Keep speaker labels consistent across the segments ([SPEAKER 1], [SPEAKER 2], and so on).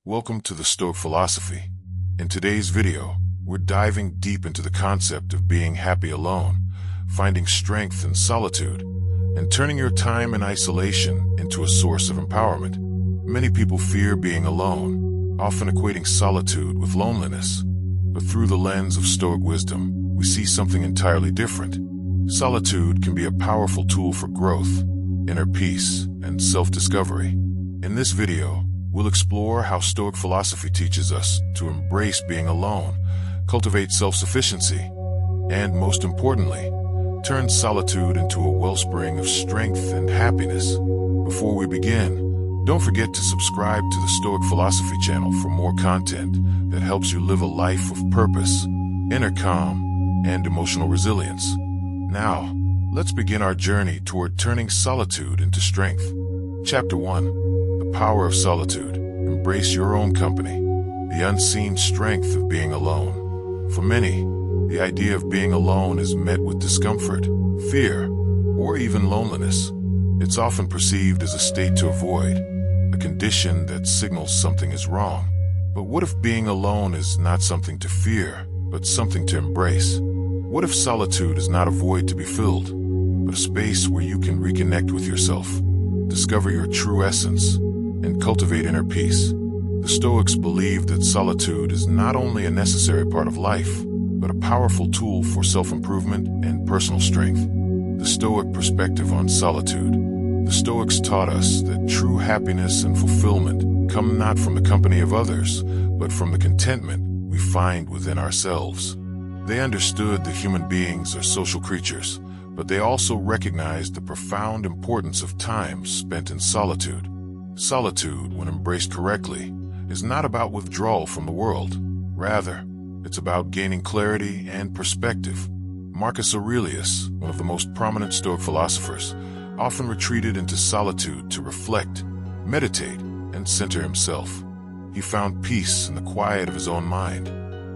[SPEAKER 1] Welcome to the Stoic Philosophy. In today's video, we're diving deep into the concept of being happy alone, finding strength in solitude, and turning your time in isolation into a source of empowerment. Many people fear being alone, often equating solitude with loneliness. But through the lens of Stoic wisdom, we see something entirely different. Solitude can be a powerful tool for growth, inner peace, and self-discovery. In this video, we'll explore how Stoic philosophy teaches us to embrace being alone, cultivate self-sufficiency, and most importantly, turn solitude into a wellspring of strength and happiness. Before we begin, don't forget to subscribe to the Stoic Philosophy channel for more content that helps you live a life of purpose, inner calm, and emotional resilience. Now, let's begin our journey toward turning solitude into strength. Chapter 1. The Power of Solitude. Embrace your own company. The unseen strength of being alone. For many, the idea of being alone is met with discomfort, fear, or even loneliness. It's often perceived as a state to avoid, a condition that signals something is wrong. But what if being alone is not something to fear, but something to embrace? What if solitude is not a void to be filled, but a space where you can reconnect with yourself, discover your true essence, and cultivate inner peace? The Stoics believe that solitude is not only a necessary part of life, but a powerful tool for self-improvement and personal strength. The Stoic perspective on solitude. The Stoics taught us that true happiness and fulfillment come not from the company of others, but from the contentment we find within ourselves. They understood that human beings are social creatures, but they also recognized the profound importance of time spent in solitude. Solitude, when embraced correctly, is not about withdrawal from the world. Rather, it's about gaining clarity and perspective. Marcus Aurelius, one of the most prominent Stoic philosophers, often retreated into solitude to reflect, meditate, and center himself. He found peace in the quiet of his own mind,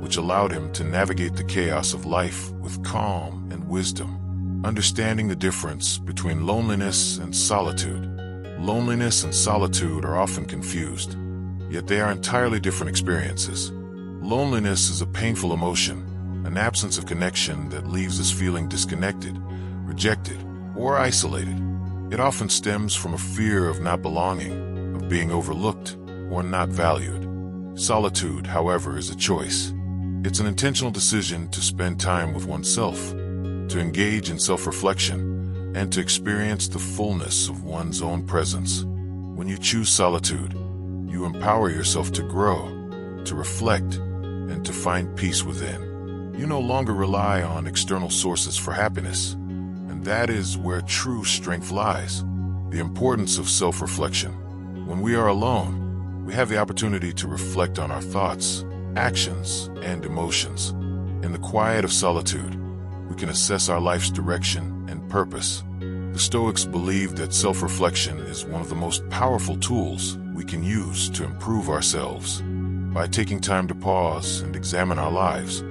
[SPEAKER 1] which allowed him to navigate the chaos of life with calm and wisdom. Understanding the difference between loneliness and solitude. Loneliness and solitude are often confused, yet they are entirely different experiences. Loneliness is a painful emotion, an absence of connection that leaves us feeling disconnected, rejected, or isolated. It often stems from a fear of not belonging, of being overlooked, or not valued. Solitude, however, is a choice. It's an intentional decision to spend time with oneself, to engage in self-reflection, and to experience the fullness of one's own presence. When you choose solitude, you empower yourself to grow, to reflect, and to find peace within. You no longer rely on external sources for happiness, and that is where true strength lies. The importance of self-reflection. When we are alone, we have the opportunity to reflect on our thoughts, actions, and emotions. In the quiet of solitude, we can assess our life's direction and purpose. The Stoics believe that self-reflection is one of the most powerful tools we can use to improve ourselves. By taking time to pause and examine our lives,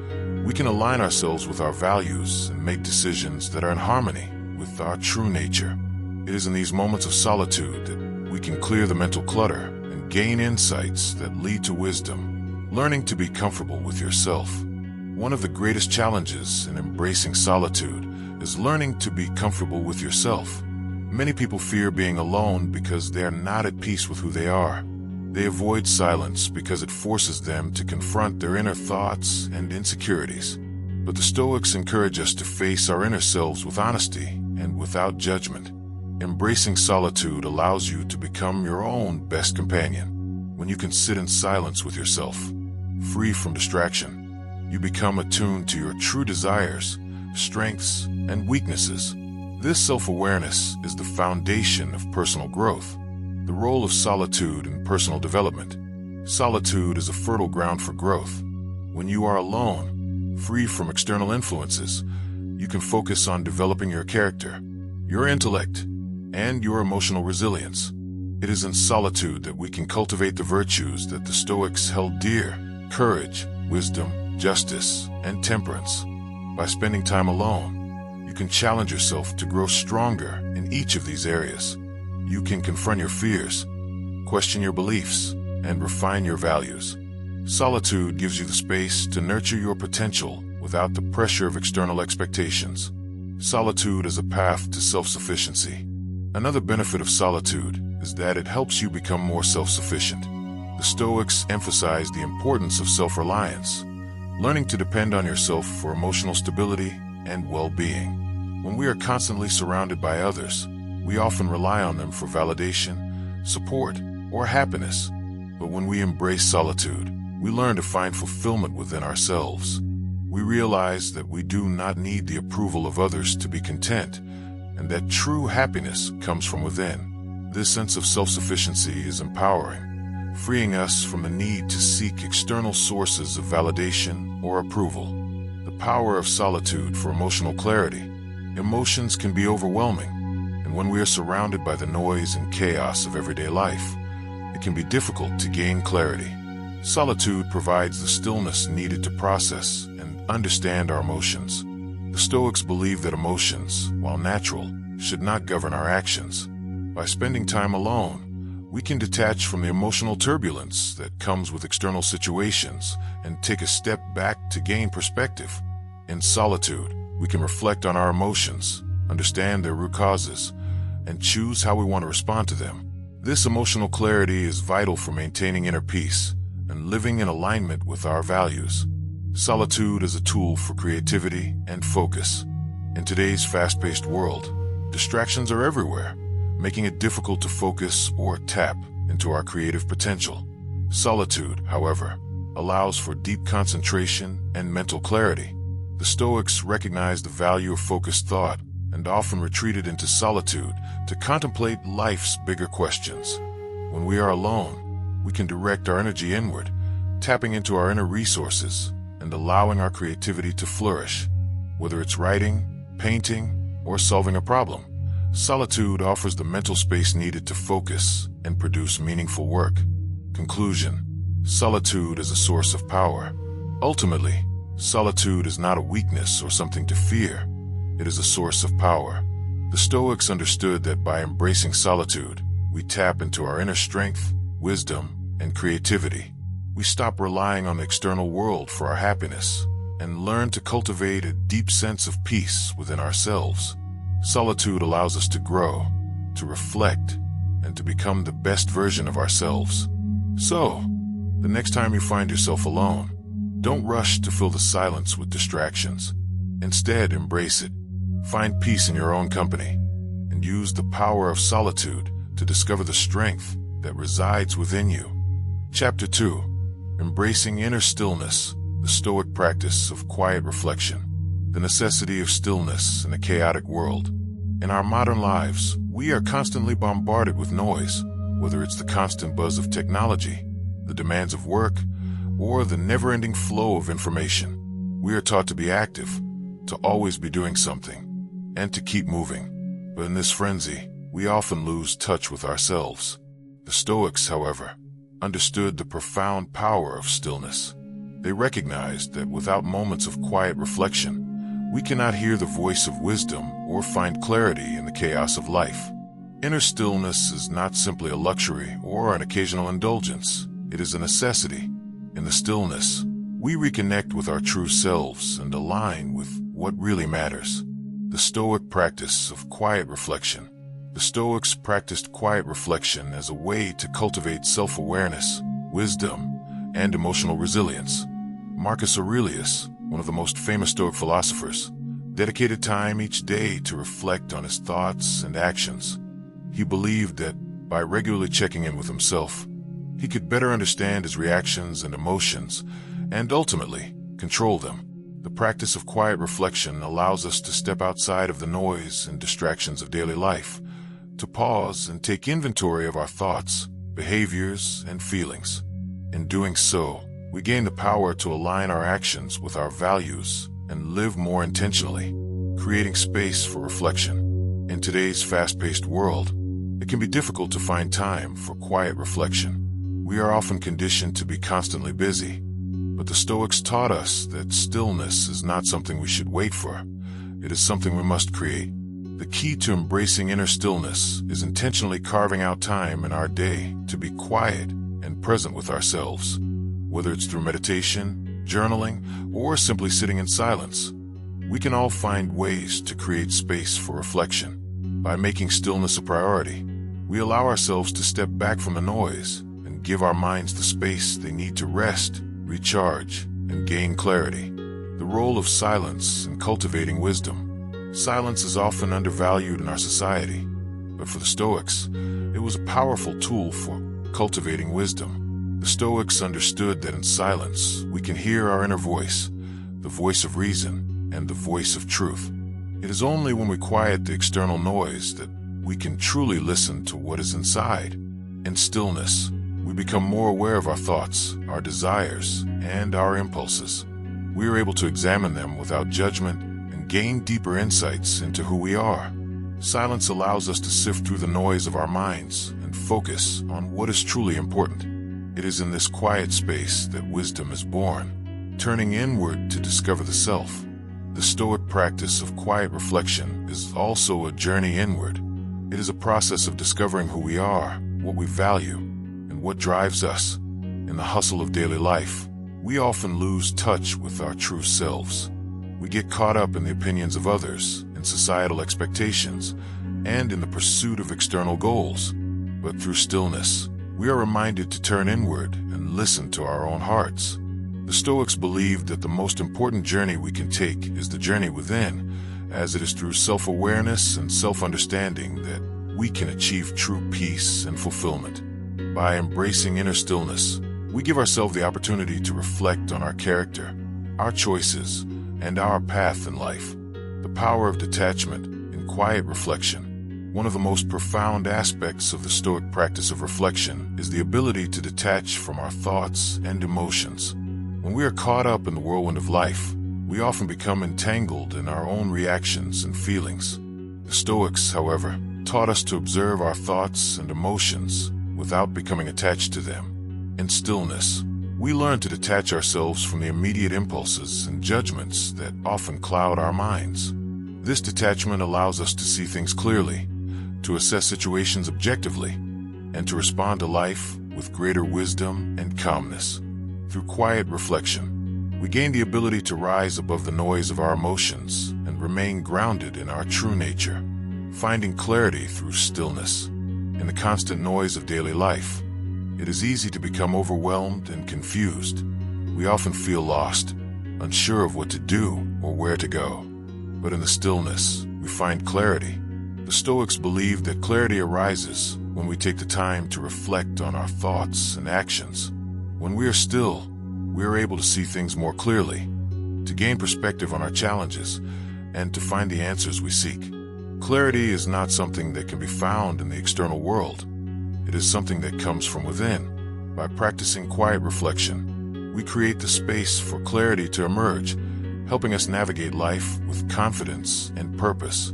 [SPEAKER 1] we can align ourselves with our values and make decisions that are in harmony with our true nature. It is in these moments of solitude that we can clear the mental clutter and gain insights that lead to wisdom. Learning to be comfortable with yourself. One of the greatest challenges in embracing solitude is learning to be comfortable with yourself. Many people fear being alone because they are not at peace with who they are. They avoid silence because it forces them to confront their inner thoughts and insecurities. But the Stoics encourage us to face our inner selves with honesty and without judgment. Embracing solitude allows you to become your own best companion. When you can sit in silence with yourself, free from distraction, you become attuned to your true desires, strengths, and weaknesses. This self-awareness is the foundation of personal growth. The role of solitude in personal development. Solitude is a fertile ground for growth. When you are alone, free from external influences, you can focus on developing your character, your intellect, and your emotional resilience. It is in solitude that we can cultivate the virtues that the Stoics held dear: courage, wisdom, justice, and temperance. By spending time alone, you can challenge yourself to grow stronger in each of these areas. You can confront your fears, question your beliefs, and refine your values. Solitude gives you the space to nurture your potential without the pressure of external expectations. Solitude is a path to self-sufficiency. Another benefit of solitude is that it helps you become more self-sufficient. The Stoics emphasize the importance of self-reliance, learning to depend on yourself for emotional stability and well-being. When we are constantly surrounded by others, we often rely on them for validation, support, or happiness. But when we embrace solitude, we learn to find fulfillment within ourselves. We realize that we do not need the approval of others to be content, and that true happiness comes from within. This sense of self-sufficiency is empowering, freeing us from the need to seek external sources of validation or approval. The power of solitude for emotional clarity. Emotions can be overwhelming, and when we are surrounded by the noise and chaos of everyday life, it can be difficult to gain clarity. Solitude provides the stillness needed to process and understand our emotions. The Stoics believe that emotions, while natural, should not govern our actions. By spending time alone, we can detach from the emotional turbulence that comes with external situations and take a step back to gain perspective. In solitude, we can reflect on our emotions, understand their root causes, and choose how we want to respond to them. This emotional clarity is vital for maintaining inner peace and living in alignment with our values. Solitude is a tool for creativity and focus. In today's fast-paced world, distractions are everywhere, making it difficult to focus or tap into our creative potential. Solitude, however, allows for deep concentration and mental clarity. The Stoics recognized the value of focused thought and often retreated into solitude to contemplate life's bigger questions. When we are alone, we can direct our energy inward, tapping into our inner resources and allowing our creativity to flourish. Whether it's writing, painting, or solving a problem, solitude offers the mental space needed to focus and produce meaningful work. Conclusion: solitude is a source of power. Ultimately, solitude is not a weakness or something to fear. It is a source of power. The Stoics understood that by embracing solitude, we tap into our inner strength, wisdom, and creativity. We stop relying on the external world for our happiness and learn to cultivate a deep sense of peace within ourselves. Solitude allows us to grow, to reflect, and to become the best version of ourselves. So, the next time you find yourself alone, don't rush to fill the silence with distractions. Instead, embrace it. Find peace in your own company, and use the power of solitude to discover the strength that resides within you. Chapter 2. Embracing Inner Stillness, the Stoic Practice of Quiet Reflection. The necessity of stillness in a chaotic world. In our modern lives, we are constantly bombarded with noise, whether it's the constant buzz of technology, the demands of work, or the never-ending flow of information. We are taught to be active, to always be doing something, and to keep moving. But in this frenzy, we often lose touch with ourselves. The Stoics, however, understood the profound power of stillness. They recognized that without moments of quiet reflection, we cannot hear the voice of wisdom or find clarity in the chaos of life. Inner stillness is not simply a luxury or an occasional indulgence. It is a necessity. In the stillness, we reconnect with our true selves and align with what really matters. The Stoic practice of quiet reflection. The Stoics practiced quiet reflection as a way to cultivate self-awareness, wisdom, and emotional resilience. Marcus Aurelius, one of the most famous Stoic philosophers, dedicated time each day to reflect on his thoughts and actions. He believed that by regularly checking in with himself, he could better understand his reactions and emotions, and ultimately control them. The practice of quiet reflection allows us to step outside of the noise and distractions of daily life, to pause and take inventory of our thoughts, behaviors, and feelings. In doing so, we gain the power to align our actions with our values and live more intentionally, creating space for reflection. In today's fast-paced world, it can be difficult to find time for quiet reflection. We are often conditioned to be constantly busy, but the Stoics taught us that stillness is not something we should wait for. It is something we must create. The key to embracing inner stillness is intentionally carving out time in our day to be quiet and present with ourselves. Whether it's through meditation, journaling, or simply sitting in silence, we can all find ways to create space for reflection. By making stillness a priority, we allow ourselves to step back from the noise and give our minds the space they need to rest, recharge, and gain clarity. The role of silence in cultivating wisdom. Silence is often undervalued in our society, but for the Stoics, it was a powerful tool for cultivating wisdom. The Stoics understood that in silence, we can hear our inner voice, the voice of reason, and the voice of truth. It is only when we quiet the external noise that we can truly listen to what is inside. In stillness, we become more aware of our thoughts, our desires, and our impulses. We are able to examine them without judgment and gain deeper insights into who we are. Silence allows us to sift through the noise of our minds and focus on what is truly important. It is in this quiet space that wisdom is born, turning inward to discover the self. The Stoic practice of quiet reflection is also a journey inward. It is a process of discovering who we are, what we value, and what drives us. In the hustle of daily life, we often lose touch with our true selves. We get caught up in the opinions of others, in societal expectations, and in the pursuit of external goals. But through stillness, we are reminded to turn inward and listen to our own hearts. The Stoics believed that the most important journey we can take is the journey within, as it is through self-awareness and self-understanding that we can achieve true peace and fulfillment. By embracing inner stillness, we give ourselves the opportunity to reflect on our character, our choices, and our path in life. The power of detachment in quiet reflection. One of the most profound aspects of the Stoic practice of reflection is the ability to detach from our thoughts and emotions. When we are caught up in the whirlwind of life, we often become entangled in our own reactions and feelings. The Stoics, however, taught us to observe our thoughts and emotions without becoming attached to them. In stillness, we learn to detach ourselves from the immediate impulses and judgments that often cloud our minds. This detachment allows us to see things clearly, to assess situations objectively, and to respond to life with greater wisdom and calmness. Through quiet reflection, we gain the ability to rise above the noise of our emotions and remain grounded in our true nature, finding clarity through stillness. In the constant noise of daily life, it is easy to become overwhelmed and confused. We often feel lost, unsure of what to do or where to go. But in the stillness, we find clarity. The Stoics believed that clarity arises when we take the time to reflect on our thoughts and actions. When we are still, we are able to see things more clearly, to gain perspective on our challenges, and to find the answers we seek. Clarity is not something that can be found in the external world. It is something that comes from within. By practicing quiet reflection, we create the space for clarity to emerge, helping us navigate life with confidence and purpose,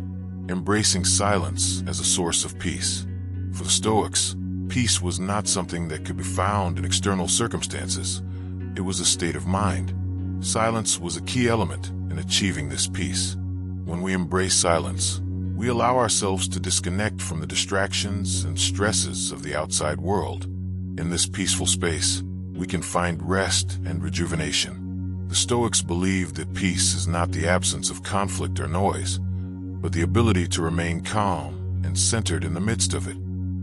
[SPEAKER 1] embracing silence as a source of peace. For the Stoics, peace was not something that could be found in external circumstances. It was a state of mind. Silence was a key element in achieving this peace. When we embrace silence, we allow ourselves to disconnect from the distractions and stresses of the outside world. In this peaceful space, we can find rest and rejuvenation. The Stoics believed that peace is not the absence of conflict or noise, but the ability to remain calm and centered in the midst of it.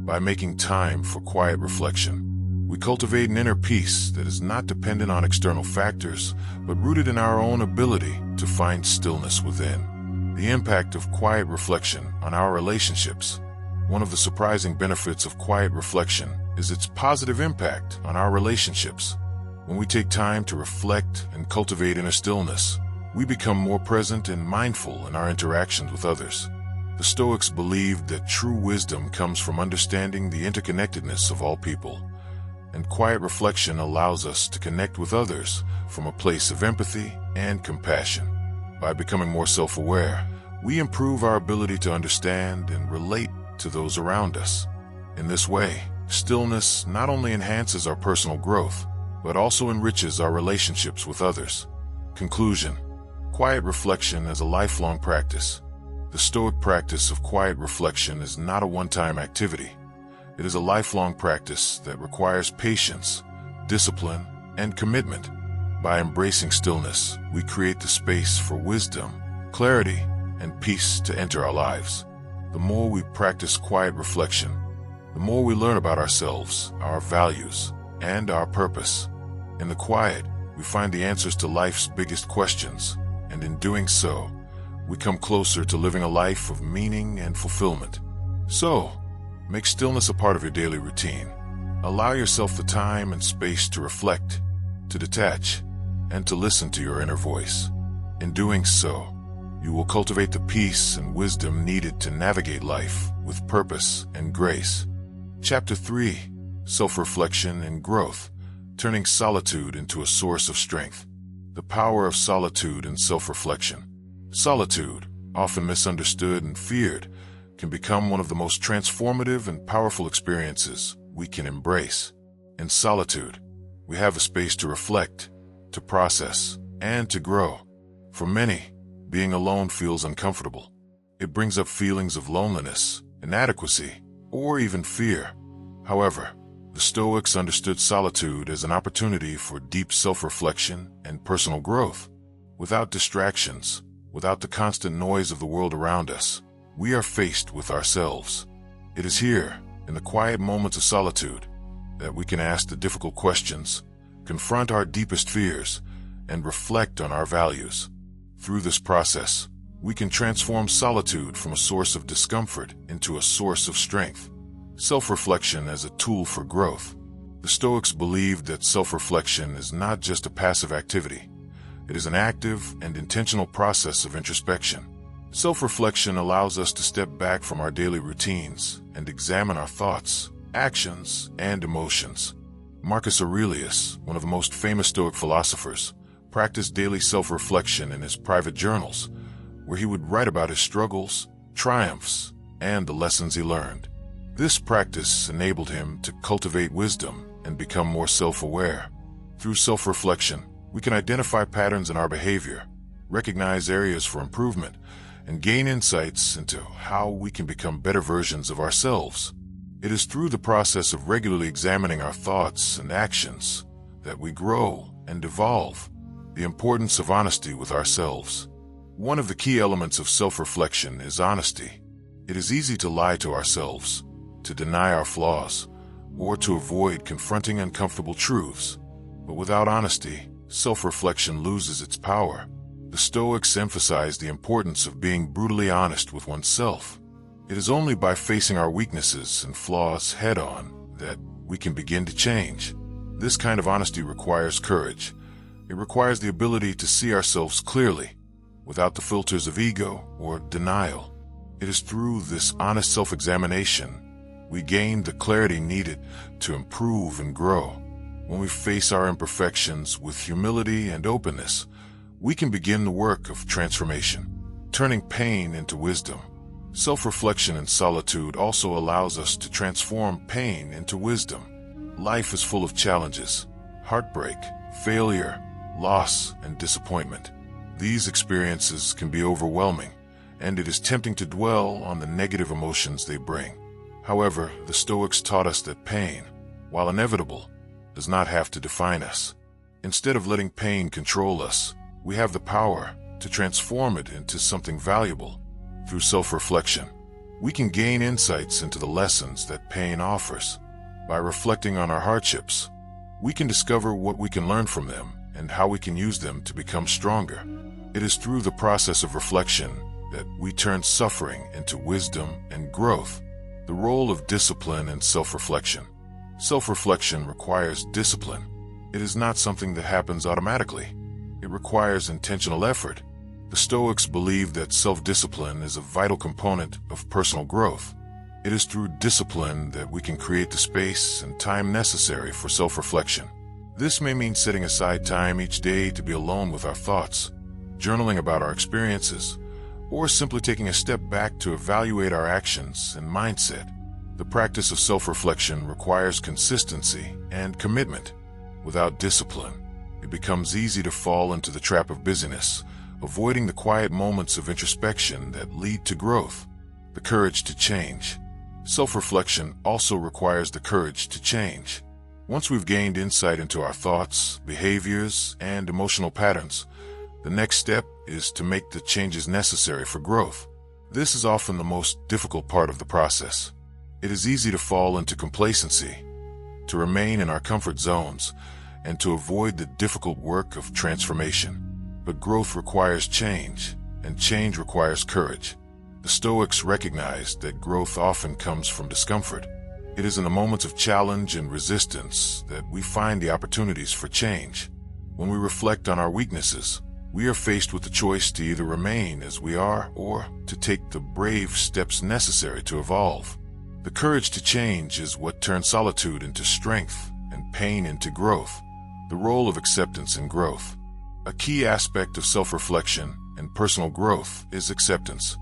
[SPEAKER 1] By making time for quiet reflection, we cultivate an inner peace that is not dependent on external factors, but rooted in our own ability to find stillness within. The impact of quiet reflection on our relationships. One of the surprising benefits of quiet reflection is its positive impact on our relationships. When we take time to reflect and cultivate inner stillness, we become more present and mindful in our interactions with others. The Stoics believed that true wisdom comes from understanding the interconnectedness of all people, and quiet reflection allows us to connect with others from a place of empathy and compassion. By becoming more self-aware, we improve our ability to understand and relate to those around us. In this way, stillness not only enhances our personal growth, but also enriches our relationships with others. Conclusion: quiet reflection is a lifelong practice. The Stoic practice of quiet reflection is not a one-time activity. It is a lifelong practice that requires patience, discipline, and commitment. By embracing stillness, we create the space for wisdom, clarity, and peace to enter our lives. The more we practice quiet reflection, the more we learn about ourselves, our values, and our purpose. In the quiet, we find the answers to life's biggest questions, and in doing so, we come closer to living a life of meaning and fulfillment. So, make stillness a part of your daily routine. Allow yourself the time and space to reflect, to detach, and to listen to your inner voice. In doing so, you will cultivate the peace and wisdom needed to navigate life with purpose and grace. Chapter 3: Self-Reflection and Growth, Turning Solitude into a Source of Strength. The power of solitude and self-reflection. Solitude, often misunderstood and feared, can become one of the most transformative and powerful experiences we can embrace. In solitude, we have a space to reflect, to process, and to grow. For many, being alone feels uncomfortable. It brings up feelings of loneliness, inadequacy, or even fear. However, the Stoics understood solitude as an opportunity for deep self-reflection and personal growth. Without distractions, without the constant noise of the world around us, we are faced with ourselves. It is here, in the quiet moments of solitude, that we can ask the difficult questions, confront our deepest fears, and reflect on our values. Through this process, we can transform solitude from a source of discomfort into a source of strength. Self-reflection as a tool for growth. The Stoics believed that self-reflection is not just a passive activity. It is an active and intentional process of introspection. Self-reflection allows us to step back from our daily routines and examine our thoughts, actions, and emotions. Marcus Aurelius, one of the most famous Stoic philosophers, practiced daily self-reflection in his private journals, where he would write about his struggles, triumphs, and the lessons he learned. This practice enabled him to cultivate wisdom and become more self-aware. Through self-reflection, we can identify patterns in our behavior, recognize areas for improvement, and gain insights into how we can become better versions of ourselves. It is through the process of regularly examining our thoughts and actions that we grow and evolve. The importance of honesty with ourselves. One of the key elements of self-reflection is honesty. It is easy to lie to ourselves, to deny our flaws, or to avoid confronting uncomfortable truths. But without honesty, self-reflection loses its power. The Stoics emphasize the importance of being brutally honest with oneself. It is only by facing our weaknesses and flaws head-on that we can begin to change. This kind of honesty requires courage. It requires the ability to see ourselves clearly, without the filters of ego or denial. It is through this honest self-examination we gain the clarity needed to improve and grow. When we face our imperfections with humility and openness, we can begin the work of transformation, turning pain into wisdom. Self-reflection in solitude also allows us to transform pain into wisdom. Life is full of challenges, heartbreak, failure, loss, and disappointment. These experiences can be overwhelming, and it is tempting to dwell on the negative emotions they bring. However, the Stoics taught us that pain, while inevitable, does not have to define us. Instead of letting pain control us, we have the power to transform it into something valuable. Through self-reflection, we can gain insights into the lessons that pain offers. By reflecting on our hardships, we can discover what we can learn from them and how we can use them to become stronger. It is through the process of reflection that we turn suffering into wisdom and growth. The role of discipline and self-reflection. Self-reflection requires discipline. It is not something that happens automatically. It requires intentional effort. The Stoics believe that self-discipline is a vital component of personal growth. It is through discipline that we can create the space and time necessary for self-reflection. This may mean setting aside time each day to be alone with our thoughts, journaling about our experiences, or simply taking a step back to evaluate our actions and mindset. The practice of self-reflection requires consistency and commitment. Without discipline, it becomes easy to fall into the trap of busyness, avoiding the quiet moments of introspection that lead to growth. The courage to change. Self-reflection also requires the courage to change. Once we've gained insight into our thoughts, behaviors, and emotional patterns, the next step is to make the changes necessary for growth. This is often the most difficult part of the process. It is easy to fall into complacency, to remain in our comfort zones, and to avoid the difficult work of transformation. But growth requires change, and change requires courage. The Stoics recognized that growth often comes from discomfort. It is in the moments of challenge and resistance that we find the opportunities for change. When we reflect on our weaknesses, we are faced with the choice to either remain as we are or to take the brave steps necessary to evolve. The courage to change is what turns solitude into strength and pain into growth. The role of acceptance in growth. A key aspect of self-reflection and personal growth is acceptance.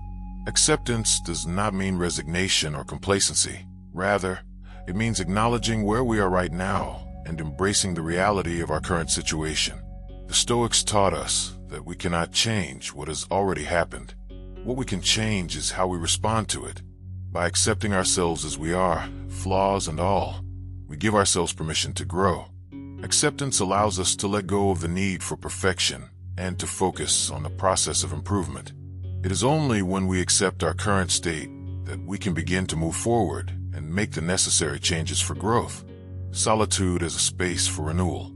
[SPEAKER 1] Acceptance does not mean resignation or complacency. Rather, it means acknowledging where we are right now and embracing the reality of our current situation. The Stoics taught us that we cannot change what has already happened. What we can change is how we respond to it. By accepting ourselves as we are, flaws and all, we give ourselves permission to grow. Acceptance allows us to let go of the need for perfection and to focus on the process of improvement. It is only when we accept our current state that we can begin to move forward and make the necessary changes for growth. Solitude as a space for renewal.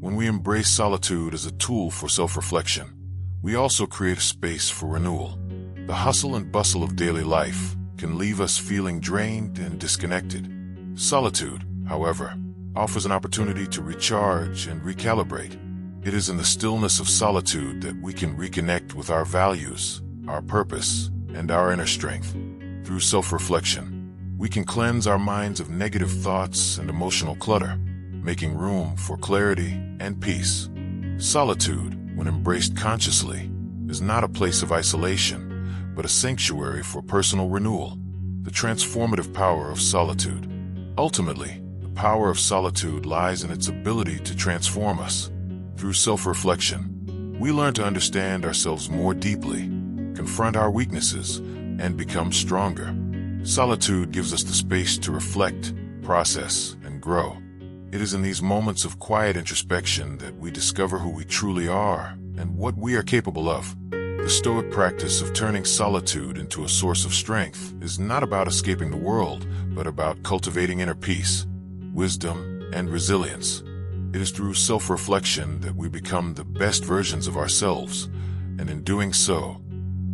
[SPEAKER 1] When we embrace solitude as a tool for self-reflection, we also create a space for renewal. The hustle and bustle of daily life can leave us feeling drained and disconnected. Solitude, however, offers an opportunity to recharge and recalibrate. It is in the stillness of solitude that we can reconnect with our values, our purpose, and our inner strength. Through self-reflection, we can cleanse our minds of negative thoughts and emotional clutter, making room for clarity and peace. Solitude, when embraced consciously, is not a place of isolation, but a sanctuary for personal renewal. The transformative power of solitude. Ultimately, the power of solitude lies in its ability to transform us. Through self-reflection, we learn to understand ourselves more deeply, confront our weaknesses, and become stronger. Solitude gives us the space to reflect, process, and grow. It is in these moments of quiet introspection that we discover who we truly are and what we are capable of. The Stoic practice of turning solitude into a source of strength is not about escaping the world, but about cultivating inner peace, wisdom, and resilience. It is through self-reflection that we become the best versions of ourselves, and in doing so,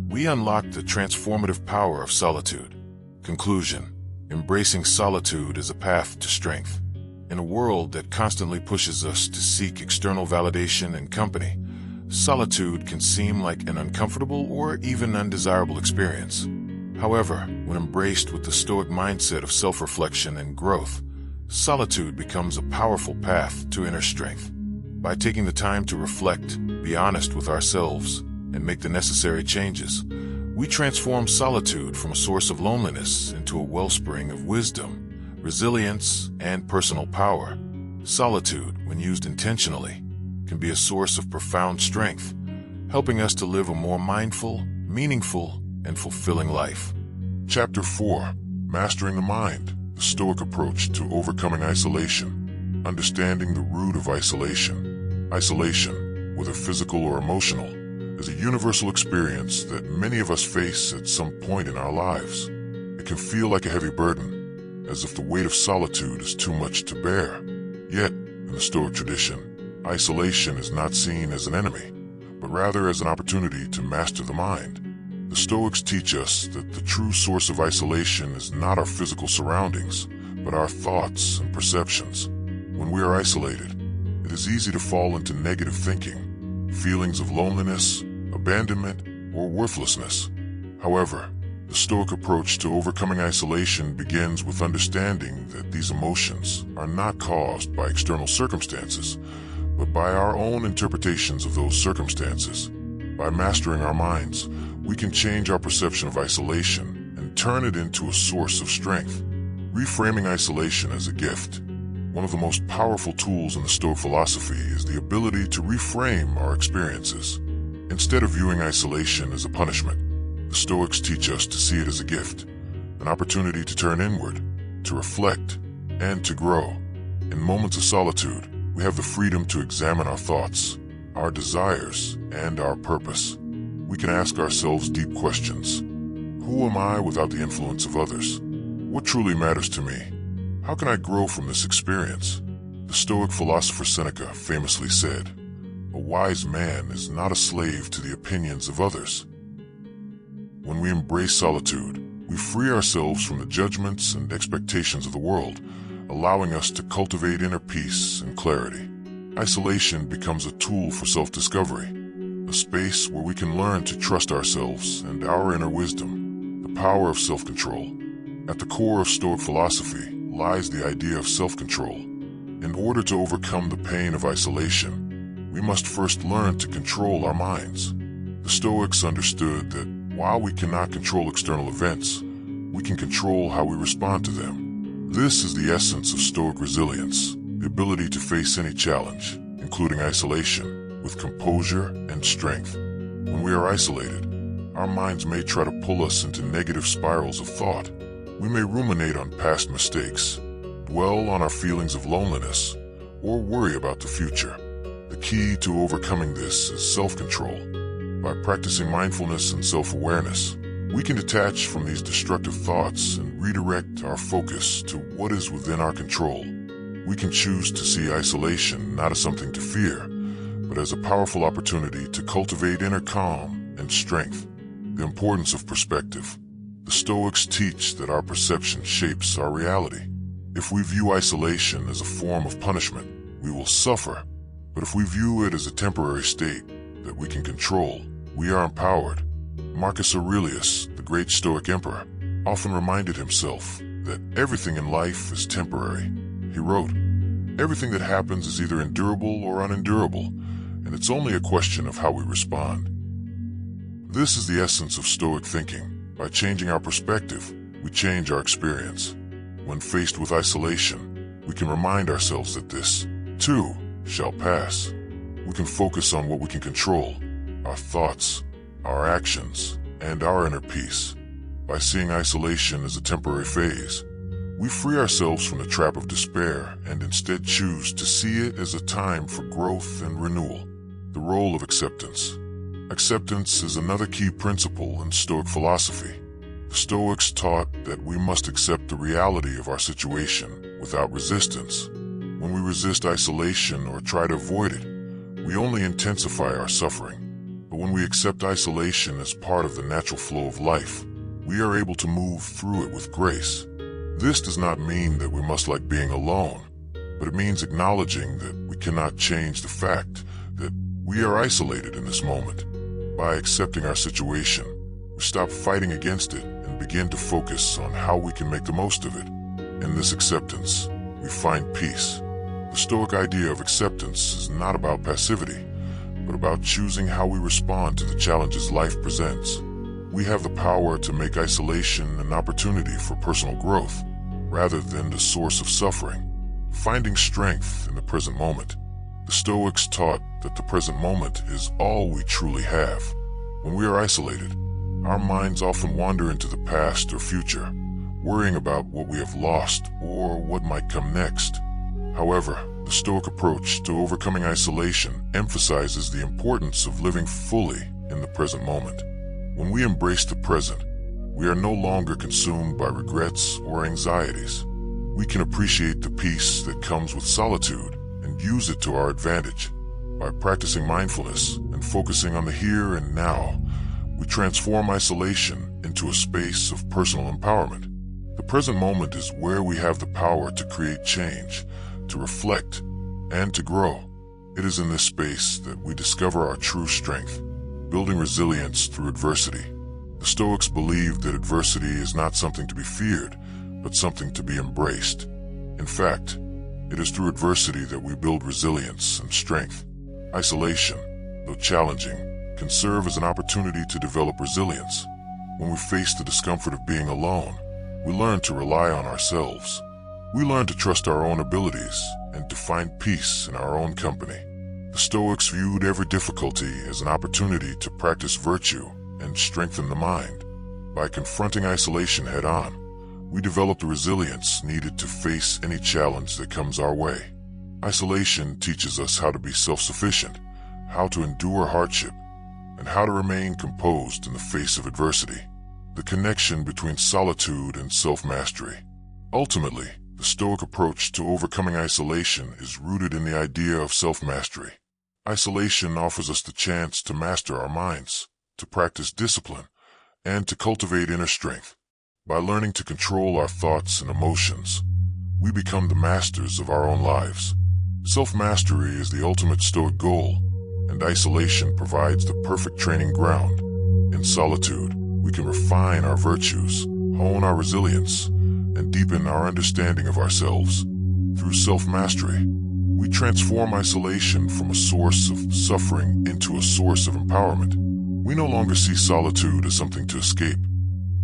[SPEAKER 1] we unlock the transformative power of solitude. Conclusion: embracing solitude is a path to strength. In a world that constantly pushes us to seek external validation and company, solitude can seem like an uncomfortable or even undesirable experience. However, when embraced with the Stoic mindset of self-reflection and growth, solitude becomes a powerful path to inner strength. By taking the time to reflect, be honest with ourselves, and make the necessary changes, we transform solitude from a source of loneliness into a wellspring of wisdom, resilience, and personal power. Solitude, when used intentionally, can be a source of profound strength, helping us to live a more mindful, meaningful, and fulfilling life. Chapter 4: Mastering the Mind, the Stoic Approach to Overcoming Isolation. Understanding the root of isolation. Isolation, whether physical or emotional, is a universal experience that many of us face at some point in our lives. It can feel like a heavy burden, as if the weight of solitude is too much to bear. Yet, in the Stoic tradition, isolation is not seen as an enemy, but rather as an opportunity to master the mind. The Stoics teach us that the true source of isolation is not our physical surroundings, but our thoughts and perceptions. When we are isolated, it is easy to fall into negative thinking, feelings of loneliness, abandonment, or worthlessness. However, the Stoic approach to overcoming isolation begins with understanding that these emotions are not caused by external circumstances, but by our own interpretations of those circumstances. By mastering our minds, we can change our perception of isolation and turn it into a source of strength. Reframing isolation as a gift. One of the most powerful tools in the Stoic philosophy is the ability to reframe our experiences. Instead of viewing isolation as a punishment, the Stoics teach us to see it as a gift. an opportunity to turn inward, to reflect, and to grow. In moments of solitude, we have the freedom to examine our thoughts, our desires, and our purpose. We can ask ourselves deep questions. Who am I without the influence of others? What truly matters to me? How can I grow from this experience? The Stoic philosopher Seneca famously said, "A wise man is not a slave to the opinions of others." When we embrace solitude, we free ourselves from the judgments and expectations of the world, allowing us to cultivate inner peace and clarity. Isolation becomes a tool for self-discovery, a space where we can learn to trust ourselves and our inner wisdom, the power of self-control. At the core of Stoic philosophy lies the idea of self-control. In order to overcome the pain of isolation, we must first learn to control our minds. The Stoics understood that while we cannot control external events, we can control how we respond to them. This is the essence of Stoic resilience, the ability to face any challenge, including isolation, with composure and strength. When we are isolated, our minds may try to pull us into negative spirals of thought. We may ruminate on past mistakes, dwell on our feelings of loneliness, or worry about the future. The key to overcoming this is self-control. By practicing mindfulness and self-awareness, we can detach from these destructive thoughts and redirect our focus to what is within our control. We can choose to see isolation not as something to fear, but as a powerful opportunity to cultivate inner calm and strength. The importance of perspective. The Stoics teach that our perception shapes our reality. If we view isolation as a form of punishment, we will suffer. But if we view it as a temporary state that we can control, we are empowered. Marcus Aurelius, the great Stoic emperor, often reminded himself that everything in life is temporary. He wrote, "Everything that happens is either endurable or unendurable, and it's only a question of how we respond." This is the essence of Stoic thinking. By changing our perspective, we change our experience. When faced with isolation, we can remind ourselves that this, too, shall pass. We can focus on what we can control, our thoughts, our actions, and our inner peace. By seeing isolation as a temporary phase, we free ourselves from the trap of despair and instead choose to see it as a time for growth and renewal. The role of acceptance. Acceptance is another key principle in Stoic philosophy. The Stoics taught that we must accept the reality of our situation without resistance. When we resist isolation or try to avoid it, we only intensify our suffering. But when we accept isolation as part of the natural flow of life, we are able to move through it with grace. This does not mean that we must like being alone, but it means acknowledging that we cannot change the fact that we are isolated in this moment. By accepting our situation, we stop fighting against it and begin to focus on how we can make the most of it. In this acceptance, we find peace. The Stoic idea of acceptance is not about passivity, but about choosing how we respond to the challenges life presents. We have the power to make isolation an opportunity for personal growth, rather than the source of suffering. Finding strength in the present moment. The Stoics taught that the present moment is all we truly have. When we are isolated, our minds often wander into the past or future, worrying about what we have lost or what might come next. However, the Stoic approach to overcoming isolation emphasizes the importance of living fully in the present moment. When we embrace the present, we are no longer consumed by regrets or anxieties. We can appreciate the peace that comes with solitude and use it to our advantage. By practicing mindfulness and focusing on the here and now, we transform isolation into a space of personal empowerment. The present moment is where we have the power to create change, to reflect, and to grow. It is in this space that we discover our true strength, building resilience through adversity. The Stoics believed that adversity is not something to be feared, but something to be embraced. In fact, it is through adversity that we build resilience and strength. Isolation, though challenging, can serve as an opportunity to develop resilience. When we face the discomfort of being alone, we learn to rely on ourselves. We learn to trust our own abilities and to find peace in our own company. The Stoics viewed every difficulty as an opportunity to practice virtue and strengthen the mind. By confronting isolation head-on, We develop the resilience needed to face any challenge that comes our way. Isolation teaches us how to be self-sufficient, how to endure hardship, and how to remain composed in the face of adversity. The connection between solitude and self-mastery. Ultimately, the Stoic approach to overcoming isolation is rooted in the idea of self-mastery. Isolation offers us the chance to master our minds, to practice discipline, and to cultivate inner strength. By learning to control our thoughts and emotions, we become the masters of our own lives. Self-mastery is the ultimate Stoic goal, and isolation provides the perfect training ground. In solitude, we can refine our virtues, hone our resilience, and deepen our understanding of ourselves. Through self-mastery, we transform isolation from a source of suffering into a source of empowerment. We no longer see solitude as something to escape,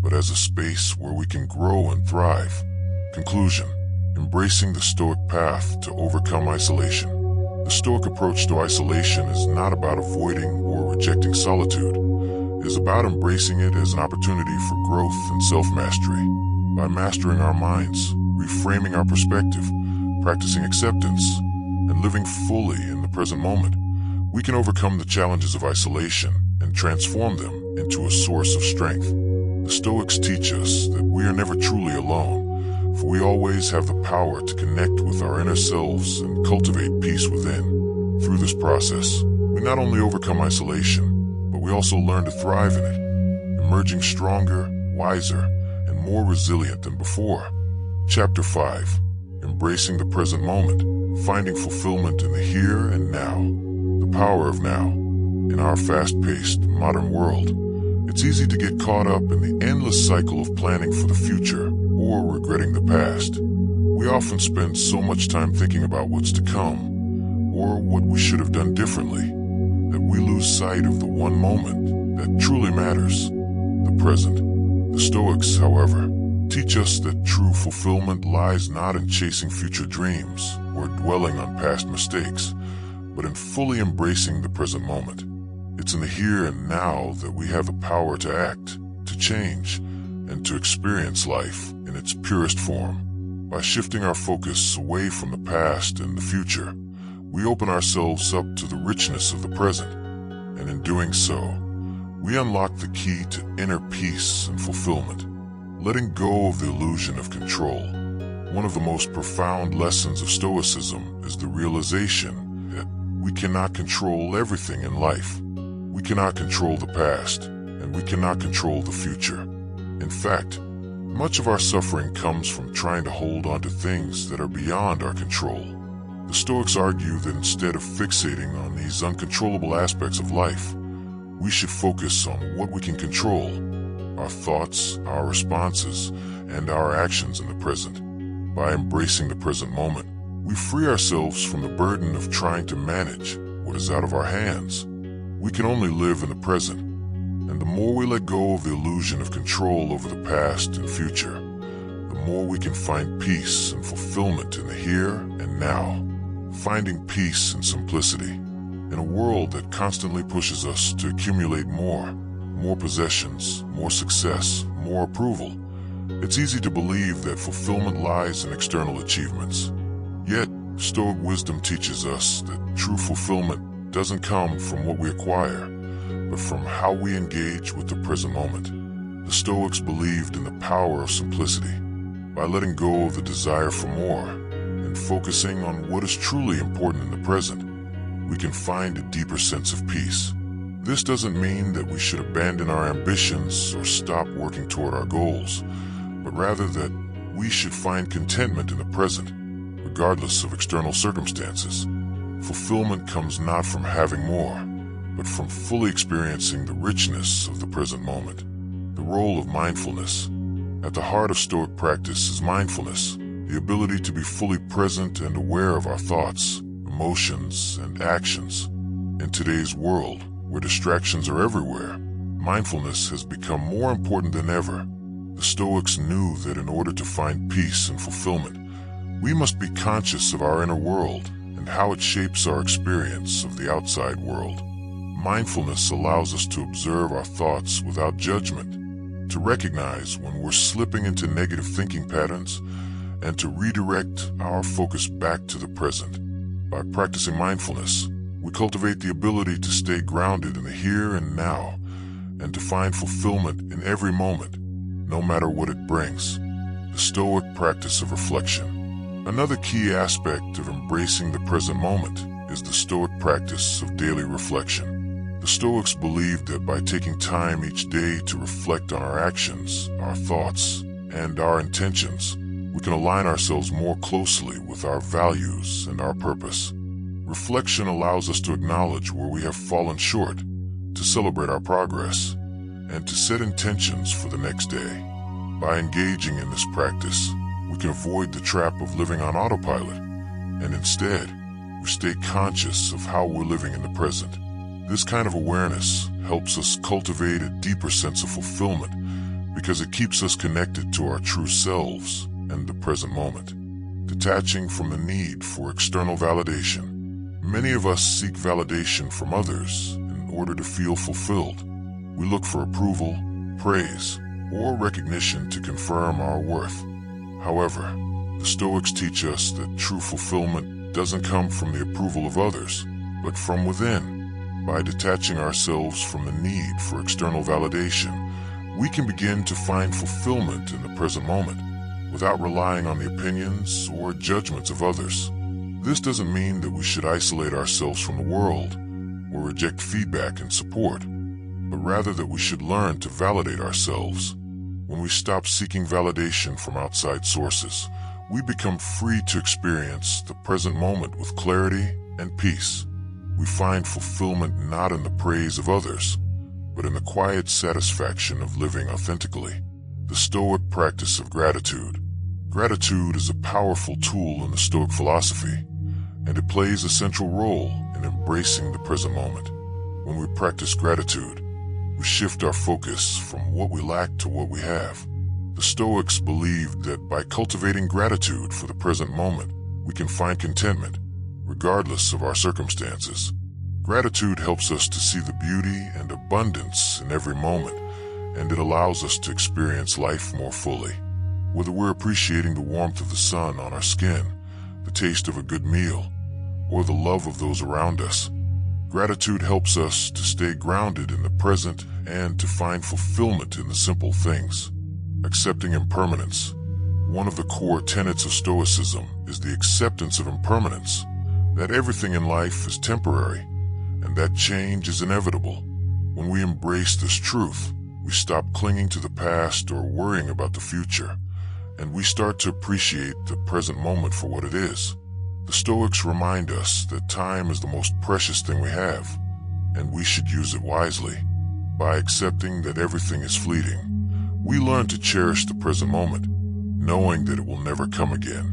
[SPEAKER 1] but as a space where we can grow and thrive. Conclusion: embracing the Stoic path to overcome isolation. The Stoic approach to isolation is not about avoiding or rejecting solitude. It is about embracing it as an opportunity for growth and self-mastery. By mastering our minds, reframing our perspective, practicing acceptance, and living fully in the present moment, we can overcome the challenges of isolation and transform them into a source of strength. The Stoics teach us that we are never truly alone, for we always have the power to connect with our inner selves and cultivate peace within. Through this process, we not only overcome isolation, but we also learn to thrive in it, emerging stronger, wiser, and more resilient than before. Chapter 5. Embracing the present moment, finding fulfillment in the here and now. The power of now. In our fast-paced, modern world, it's easy to get caught up in the endless cycle of planning for the future or regretting the past. We often spend so much time thinking about what's to come, or what we should have done differently, that we lose sight of the one moment that truly matters, the present. The Stoics, however, teach us that true fulfillment lies not in chasing future dreams or dwelling on past mistakes, but in fully embracing the present moment. It's in the here and now that we have the power to act, to change, and to experience life in its purest form. By shifting our focus away from the past and the future, we open ourselves up to the richness of the present, and in doing so, we unlock the key to inner peace and fulfillment. Letting go of the illusion of control. One of the most profound lessons of Stoicism is the realization that we cannot control everything in life. We cannot control the past, and we cannot control the future. In fact, much of our suffering comes from trying to hold on to things that are beyond our control. The Stoics argue that instead of fixating on these uncontrollable aspects of life, we should focus on what we can control: our thoughts, our responses, and our actions in the present. By embracing the present moment, we free ourselves from the burden of trying to manage what is out of our hands. We can only live in the present, and the more we let go of the illusion of control over the past and future, the more we can find peace and fulfillment in the here and now. Finding peace and simplicity in a world that constantly pushes us to accumulate more possessions, more success, more approval. It's easy to believe that fulfillment lies in external achievements. Yet, Stoic wisdom teaches us that true fulfillment doesn't come from what we acquire, but from how we engage with the present moment. The Stoics believed in the power of simplicity. By letting go of the desire for more and focusing on what is truly important in the present, we can find a deeper sense of peace. This doesn't mean that we should abandon our ambitions or stop working toward our goals, but rather that we should find contentment in the present, regardless of external circumstances. Fulfillment comes not from having more, but from fully experiencing the richness of the present moment. The role of mindfulness. At the heart of Stoic practice is mindfulness, the ability to be fully present and aware of our thoughts, emotions, and actions. In today's world, where distractions are everywhere, mindfulness has become more important than ever. The Stoics knew that in order to find peace and fulfillment, we must be conscious of our inner world and how it shapes our experience of the outside world. Mindfulness allows us to observe our thoughts without judgment, to recognize when we're slipping into negative thinking patterns, and to redirect our focus back to the present. By practicing mindfulness, we cultivate the ability to stay grounded in the here and now, and to find fulfillment in every moment, no matter what it brings. The Stoic practice of reflection. Another key aspect of embracing the present moment is the Stoic practice of daily reflection. The Stoics believed that by taking time each day to reflect on our actions, our thoughts, and our intentions, we can align ourselves more closely with our values and our purpose. Reflection allows us to acknowledge where we have fallen short, to celebrate our progress, and to set intentions for the next day. By engaging in this practice, we can avoid the trap of living on autopilot, and instead, we stay conscious of how we're living in the present. This kind of awareness helps us cultivate a deeper sense of fulfillment because it keeps us connected to our true selves and the present moment. Detaching from the need for external validation. Many of us seek validation from others in order to feel fulfilled. We look for approval, praise, or recognition to confirm our worth. However, the Stoics teach us that true fulfillment doesn't come from the approval of others, but from within. By detaching ourselves from the need for external validation, we can begin to find fulfillment in the present moment, without relying on the opinions or judgments of others. This doesn't mean that we should isolate ourselves from the world or reject feedback and support, but rather that we should learn to validate ourselves. When we stop seeking validation from outside sources, we become free to experience the present moment with clarity and peace. We find fulfillment not in the praise of others, but in the quiet satisfaction of living authentically. The Stoic practice of gratitude. Gratitude is a powerful tool in the Stoic philosophy, and it plays a central role in embracing the present moment. When we practice gratitude, we shift our focus from what we lack to what we have. The Stoics believed that by cultivating gratitude for the present moment, we can find contentment, regardless of our circumstances. Gratitude helps us to see the beauty and abundance in every moment, and it allows us to experience life more fully. Whether we're appreciating the warmth of the sun on our skin, the taste of a good meal, or the love of those around us, gratitude helps us to stay grounded in the present and to find fulfillment in the simple things. Accepting impermanence. One of the core tenets of Stoicism is the acceptance of impermanence, that everything in life is temporary, and that change is inevitable. When we embrace this truth, we stop clinging to the past or worrying about the future, and we start to appreciate the present moment for what it is. The Stoics remind us that time is the most precious thing we have, and we should use it wisely. By accepting that everything is fleeting, we learn to cherish the present moment, knowing that it will never come again.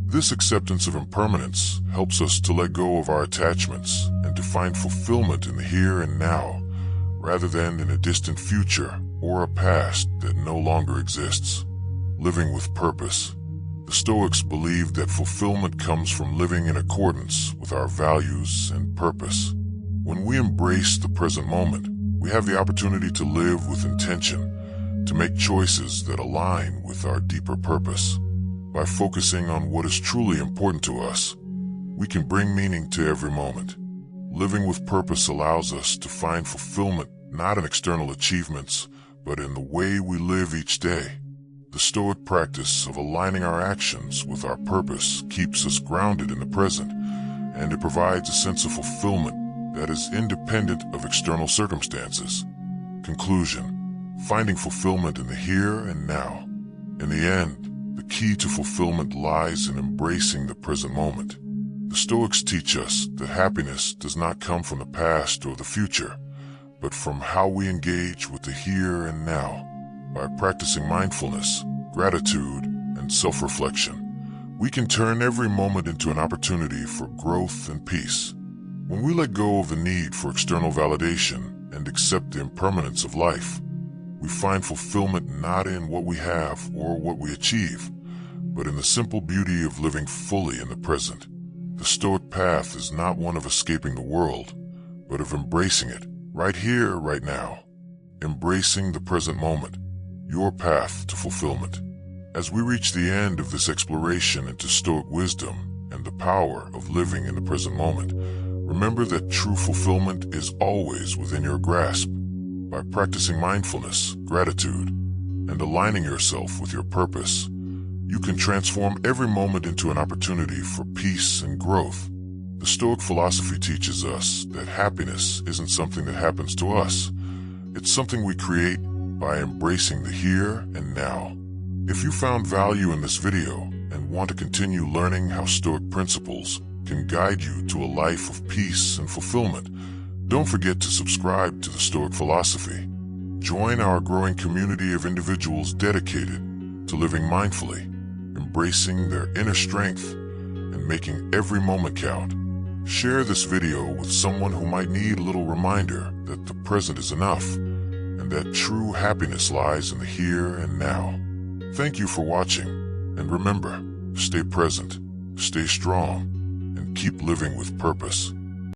[SPEAKER 1] This acceptance of impermanence helps us to let go of our attachments and to find fulfillment in the here and now, rather than in a distant future or a past that no longer exists. Living with purpose. The Stoics believed that fulfillment comes from living in accordance with our values and purpose. When we embrace the present moment, we have the opportunity to live with intention, to make choices that align with our deeper purpose. By focusing on what is truly important to us, we can bring meaning to every moment. Living with purpose allows us to find fulfillment not in external achievements, but in the way we live each day. The Stoic practice of aligning our actions with our purpose keeps us grounded in the present, and it provides a sense of fulfillment that is independent of external circumstances. Conclusion. Finding fulfillment in the here and now. In the end, the key to fulfillment lies in embracing the present moment. The Stoics teach us that happiness does not come from the past or the future, but from how we engage with the here and now. By practicing mindfulness, gratitude, and self-reflection, we can turn every moment into an opportunity for growth and peace. When we let go of the need for external validation and accept the impermanence of life, we find fulfillment not in what we have or what we achieve, but in the simple beauty of living fully in the present. The Stoic path is not one of escaping the world, but of embracing it, right here, right now. Embracing the present moment. your path to fulfillment. As we reach the end of this exploration into Stoic wisdom and the power of living in the present moment, remember that true fulfillment is always within your grasp. By practicing mindfulness, gratitude, and aligning yourself with your purpose, you can transform every moment into an opportunity for peace and growth. The Stoic philosophy teaches us that happiness isn't something that happens to us. It's something we create by embracing the here and now. If you found value in this video and want to continue learning how Stoic principles can guide you to a life of peace and fulfillment, don't forget to subscribe to the Stoic philosophy. Join our growing community of individuals dedicated to living mindfully, embracing their inner strength, and making every moment count. Share this video with someone who might need a little reminder that the present is enough, and that true happiness lies in the here and now. Thank you for watching, and remember, stay present, stay strong, and keep living with purpose.